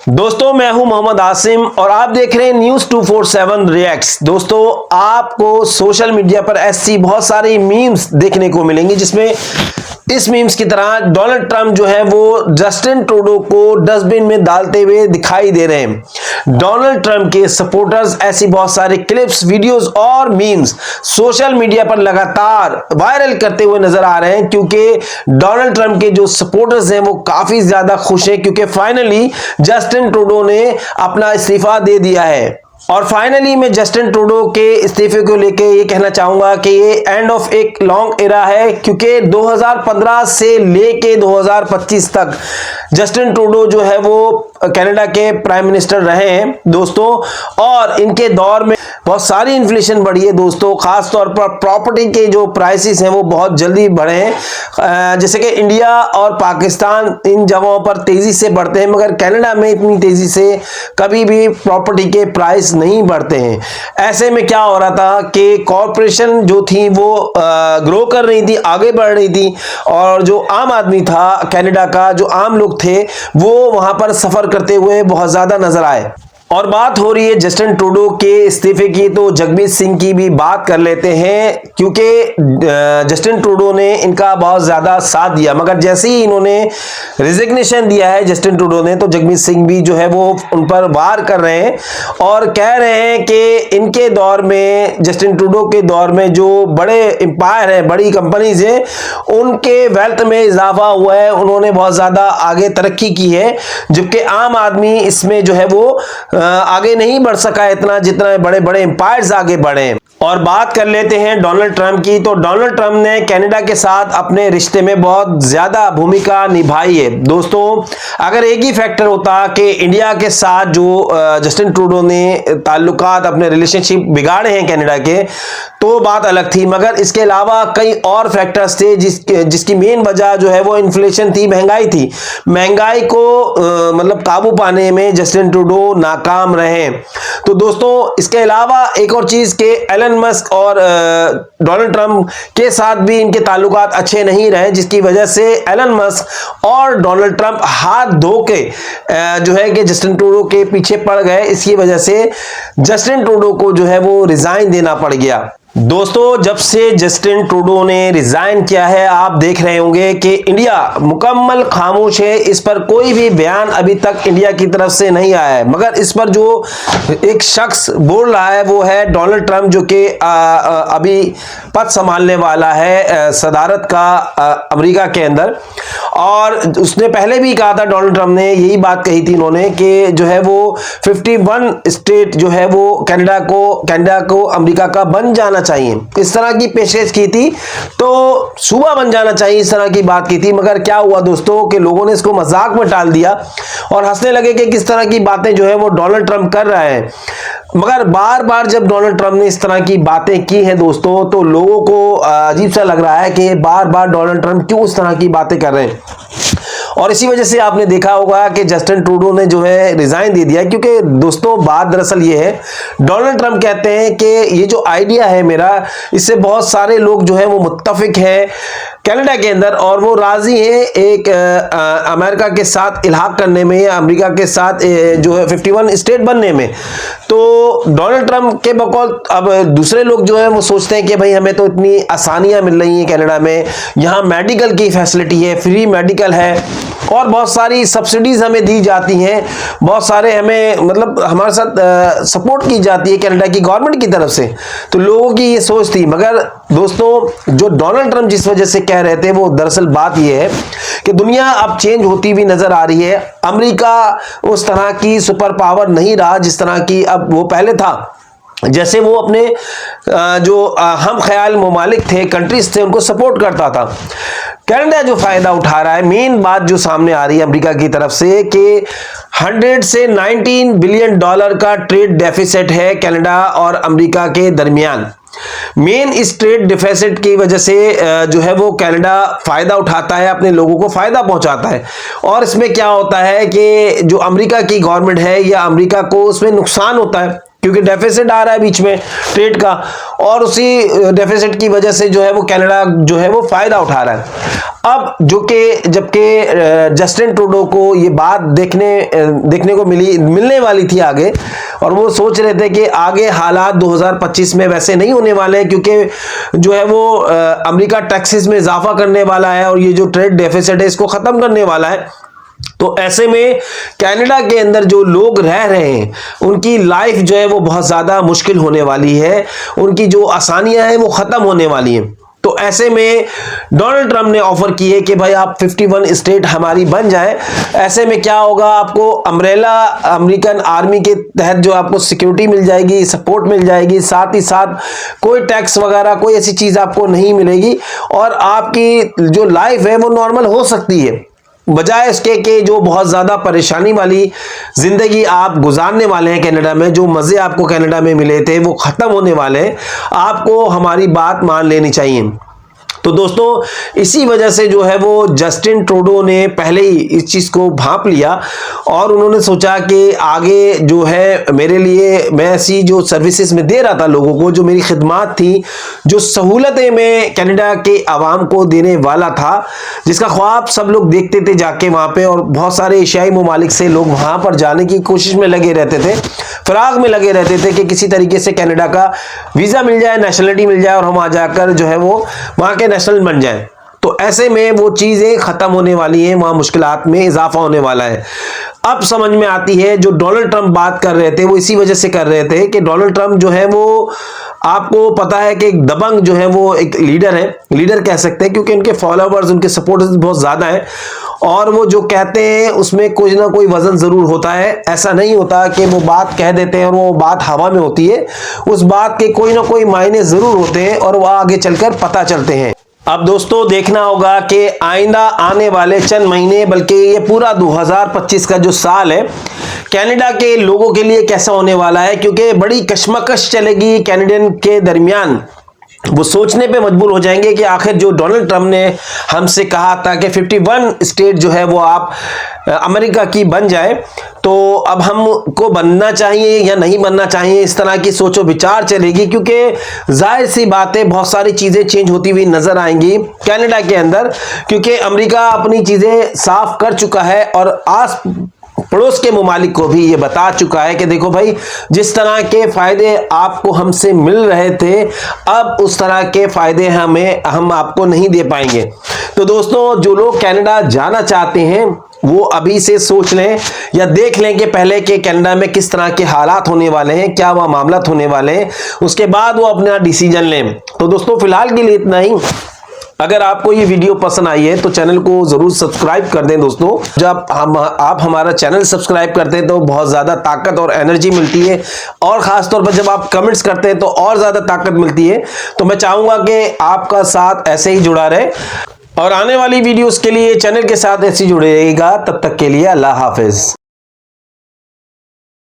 दोस्तों मैं हूं मोहम्मद आसिम और आप देख रहे हैं न्यूज 247 रिएक्ट्स। दोस्तों आपको सोशल मीडिया पर ऐसी बहुत सारी मीम्स देखने को मिलेंगी जिसमें इस मीम्स की तरह डोनाल्ड ट्रंप जो है वो जस्टिन ट्रूडो को डस्टबिन में डालते हुए दिखाई दे रहे हैं। डोनाल्ड ट्रंप के सपोर्टर्स ऐसी बहुत सारे क्लिप्स, वीडियोस और मीम्स सोशल मीडिया पर लगातार वायरल करते हुए नजर आ रहे हैं क्योंकि डोनाल्ड ट्रंप के जो सपोर्टर्स हैं वो काफी ज्यादा खुश हैं क्योंकि फाइनली जस्टिन ट्रूडो ने अपना इस्तीफा दे दिया है। और फाइनली मैं जस्टिन ट्रूडो के इस्तीफे को लेके ये कहना चाहूंगा कि ये एंड ऑफ एक लॉन्ग एरा है क्योंकि 2015 से लेके 2025 तक जस्टिन ट्रूडो जो है वो कनाडा के प्राइम मिनिस्टर रहे हैं दोस्तों। और इनके दौर में बहुत सारी इन्फ्लेशन बढ़ी है दोस्तों, खास तौर पर प्रॉपर्टी के जो प्राइसेस हैं वो बहुत जल्दी बढ़े हैं। जैसे कि इंडिया और पाकिस्तान इन जगहों पर तेजी से बढ़ते हैं मगर कनाडा में इतनी तेजी से कभी भी प्रॉपर्टी के प्राइस नहीं बढ़ते हैं। ऐसे में क्या हो रहा था कि कॉरपोरेशन जो थी वो ग्रो कर रही थी, आगे बढ़ रही थी और जो आम आदमी था कनाडा का, जो आम लोग थे वो वहां पर सफर करते हुए बहुत ज्यादा नजर आए। और बात हो रही है जस्टिन ट्रूडो के इस्तीफे की तो जगमीत सिंह की भी बात कर लेते हैं क्योंकि जस्टिन ट्रूडो ने इनका बहुत ज्यादा साथ दिया मगर जैसे ही इन्होंने रिजिग्नेशन दिया है जस्टिन ट्रूडो ने तो जगमीत सिंह भी जो है वो उन पर वार कर रहे हैं और कह रहे हैं कि इनके दौर में, जस्टिन ट्रूडो के दौर में जो बड़े एम्पायर हैं, बड़ी कंपनीज हैं, उनके वेल्थ में इजाफा हुआ है, उन्होंने बहुत ज्यादा आगे तरक्की की है जबकि आम आदमी इसमें जो है वो आगे नहीं बढ़ सका इतना जितना बड़े बड़े एम्पायर्स आगे बढ़े। और बात कर लेते हैं डोनाल्ड ट्रंप की तो डोनाल्ड ट्रंप ने कनाडा के साथ अपने रिश्ते में बहुत ज्यादा भूमिका निभाई है दोस्तों। अगर एक ही फैक्टर होता कि इंडिया के साथ जो जस्टिन ट्रूडो ने ताल्लुकात, अपने रिलेशनशिप बिगाड़े हैं कनाडा के, तो बात अलग थी मगर इसके अलावा कई और फैक्टर्स थे जिसकी मेन वजह जो है वो इन्फ्लेशन थी, महंगाई थी। महंगाई को मतलब काबू पाने में जस्टिन ट्रूडो नाकाम रहे। तो दोस्तों इसके अलावा एक और चीज के एलन मस्क और डोनाल्ड ट्रंप के साथ भी इनके ताल्लुकात अच्छे नहीं रहे जिसकी वजह से एलन मस्क और डोनाल्ड ट्रंप हाथ धो के जो है कि जस्टिन ट्रूडो के पीछे पड़ गए। इसकी वजह से जस्टिन ट्रूडो को जो है वो रिजाइन देना पड़ गया। दोस्तों जब से जस्टिन ट्रूडो ने रिजाइन किया है आप देख रहे होंगे कि इंडिया मुकम्मल खामोश है, इस पर कोई भी बयान अभी तक इंडिया की तरफ से नहीं आया है मगर इस पर जो एक शख्स बोल रहा है वो है डोनाल्ड ट्रंप जो कि अभी पद संभालने वाला है सदारत का अमेरिका के अंदर। और उसने पहले भी कहा था, डोनाल्ड ट्रंप ने यही बात कही थी उन्होंने कि जो है वो 51 स्टेट जो है वो कनाडा को अमेरिका का बन जाना चाहिए, इस तरह की पेशकश की थी, तो सूबा बन जाना चाहिए, इस तरह की बात की थी। मगर क्या हुआ दोस्तों कि लोगों ने इसको मजाक में टाल दिया और हंसने लगे कि किस तरह की बातें जो है वो डोनाल्ड ट्रंप कर रहे हैं। मगर बार बार जब डोनाल्ड ट्रंप ने इस तरह की बातें की हैं दोस्तों तो लोगों को अजीब सा लग रहा है कि बार बार डोनाल्ड ट्रंप क्यों इस तरह की बातें कर रहे हैं। और इसी वजह से आपने देखा होगा कि जस्टिन ट्रूडो ने जो है रिजाइन दे दिया क्योंकि दोस्तों बात दरअसल ये है, डोनाल्ड ट्रंप कहते हैं कि ये जो आइडिया है मेरा, इससे बहुत सारे लोग जो है वो मुत्तफिक हैं कनाडा के अंदर और वो राजी हैं एक अमेरिका के साथ इल्हाक करने में या अमेरिका के साथ जो है 51 स्टेट बनने में। तो डोनाल्ड ट्रंप के बकौल अब दूसरे लोग जो है वो सोचते हैं कि भाई हमें तो इतनी आसानियां मिल रही हैं कनाडा में, यहाँ मेडिकल की फैसिलिटी है, फ्री मेडिकल है और बहुत सारी सब्सिडीज हमें दी जाती हैं, बहुत सारे हमें मतलब हमारे साथ सपोर्ट की जाती है कनाडा की गवर्नमेंट की तरफ से। तो लोगों की ये सोच थी मगर दोस्तों जो डोनाल्ड ट्रंप जिस वजह से कह रहे थे वो दरअसल बात ये है कि दुनिया अब चेंज होती भी नजर आ रही है। अमेरिका उस तरह की सुपर पावर नहीं रहा जिस तरह की अब वो पहले था। जैसे वो अपने जो हम ख्याल ममालिक थे, कंट्रीज थे, उनको सपोर्ट करता था। कनाडा जो फायदा उठा रहा है, मेन बात जो सामने आ रही है अमेरिका की तरफ से कि 100 से 19 बिलियन डॉलर का ट्रेड डेफिसिट है कनाडा और अमेरिका के दरमियान। मेन इस ट्रेड डिफिसिट की वजह से जो है वो कनाडा फायदा उठाता है, अपने लोगों को फायदा पहुंचाता है। और इसमें क्या होता है कि जो अमेरिका की गवर्नमेंट है या अमेरिका को उसमें नुकसान होता है क्योंकि डेफिसिट आ रहा है बीच में ट्रेड का, और उसी डेफिसिट की वजह से जो है वो कनाडा जो है वो फायदा उठा रहा है। अब जबकि जस्टिन ट्रूडो को ये बात देखने को मिलने वाली थी आगे, और वो सोच रहे थे कि आगे हालात 2025 में वैसे नहीं होने वाले हैं, क्योंकि जो है वो अमेरिका टैक्सेस में इजाफा करने वाला है और ये जो ट्रेड डेफिसिट है इसको खत्म करने वाला है। तो ऐसे में कनाडा के अंदर जो लोग रह रहे हैं उनकी लाइफ जो है वो बहुत ज्यादा मुश्किल होने वाली है, उनकी जो आसानियां हैं वो खत्म होने वाली हैं। तो ऐसे में डोनाल्ड ट्रंप ने ऑफर की है कि भाई आप 51 स्टेट हमारी बन जाए। ऐसे में क्या होगा, आपको अम्ब्रेला अमेरिकन आर्मी के तहत जो आपको सिक्योरिटी मिल जाएगी, सपोर्ट मिल जाएगी, साथ ही साथ कोई टैक्स वगैरह कोई ऐसी चीज आपको नहीं मिलेगी, और आपकी जो लाइफ है वो नॉर्मल हो सकती है, बजाय इसके कि जो बहुत ज्यादा परेशानी वाली जिंदगी आप गुजारने वाले हैं कनाडा में। जो मजे आपको कनाडा में मिले थे वो खत्म होने वाले हैं, आपको हमारी बात मान लेनी चाहिए। तो दोस्तों इसी वजह से जो है वो जस्टिन ट्रूडो ने पहले ही इस चीज को भांप लिया और उन्होंने सोचा कि आगे जो है मेरे लिए, मैं ऐसी जो सर्विसेज में दे रहा था लोगों को, जो मेरी खिदमत थी, जो सहूलतें मैं कनाडा के आवाम को देने वाला था, जिसका ख्वाब सब लोग देखते थे जाके वहां पे, और बहुत सारे एशियाई ममालिक से लोग वहां पर जाने की कोशिश में लगे रहते थे, फिराक में लगे रहते थे कि किसी तरीके से कनाडा का वीजा मिल जाए, नेशनलिटी मिल जाए और हम आ जाकर जो है वो वहां के नेशनल बन जाए। तो ऐसे में वो चीजें खत्म होने वाली हैं, वहां मुश्किलात में इजाफा होने वाला है। अब समझ में आती है जो डोनाल्ड ट्रंप बात कर रहे थे वो इसी वजह से कर रहे थे कि डोनाल्ड ट्रंप जो है वो, आपको पता है कि एक दबंग जो है वो एक लीडर है, लीडर कह सकते हैं, क्योंकि उनके फॉलोवर्स, उनके सपोर्टर्स बहुत ज्यादा हैं, और वो जो कहते हैं उसमें कोई ना कोई वजन जरूर होता है। ऐसा नहीं होता कि वो बात कह देते हैं और वो बात हवा में होती है, उस बात के कोई ना कोई मायने जरूर होते हैं और वो आगे चलकर पता चलते हैं। अब दोस्तों देखना होगा कि आइंदा आने वाले चंद महीने, बल्कि ये पूरा 2025 का जो साल है कनाडा के लोगों के लिए कैसा होने वाला है, क्योंकि बड़ी कशमकश चलेगी कैनेडियन के दरमियान। वो सोचने पे मजबूर हो जाएंगे कि आखिर जो डोनाल्ड ट्रंप ने हमसे कहा था कि 51 स्टेट जो है वो आप अमेरिका की बन जाए, तो अब हमको बनना चाहिए या नहीं बनना चाहिए, इस तरह की सोचो विचार चलेगी। क्योंकि जाहिर सी बात है बहुत सारी चीजें चेंज होती हुई नजर आएंगी कनाडा के अंदर, क्योंकि अमेरिका अपनी चीजें साफ कर चुका है और आस पड़ोस के ममालिक को भी ये बता चुका है कि देखो भाई, जिस तरह के फायदे आपको हमसे मिल रहे थे अब उस तरह के फायदे हम आपको नहीं दे पाएंगे। तो दोस्तों जो लोग कनाडा जाना चाहते हैं वो अभी से सोच लें या देख लें कि पहले के कनाडा में किस तरह के हालात होने वाले हैं, क्या वह मामला होने वाले हैं, उसके बाद वो अपना डिसीजन लें। तो दोस्तों फिलहाल के लिए इतना ही। अगर आपको ये वीडियो पसंद आई है तो चैनल को जरूर सब्सक्राइब कर दें दोस्तों। जब आप हमारा चैनल सब्सक्राइब करते हैं तो बहुत ज्यादा ताकत और एनर्जी मिलती है, और खासतौर पर जब आप कमेंट्स करते हैं तो और ज्यादा ताकत मिलती है। तो मैं चाहूंगा कि आपका साथ ऐसे ही जुड़ा रहे और आने वाली वीडियोस के लिए चैनल के साथ ऐसे जुड़े रहिएगा। तब तक के लिए अल्लाह हाफिज।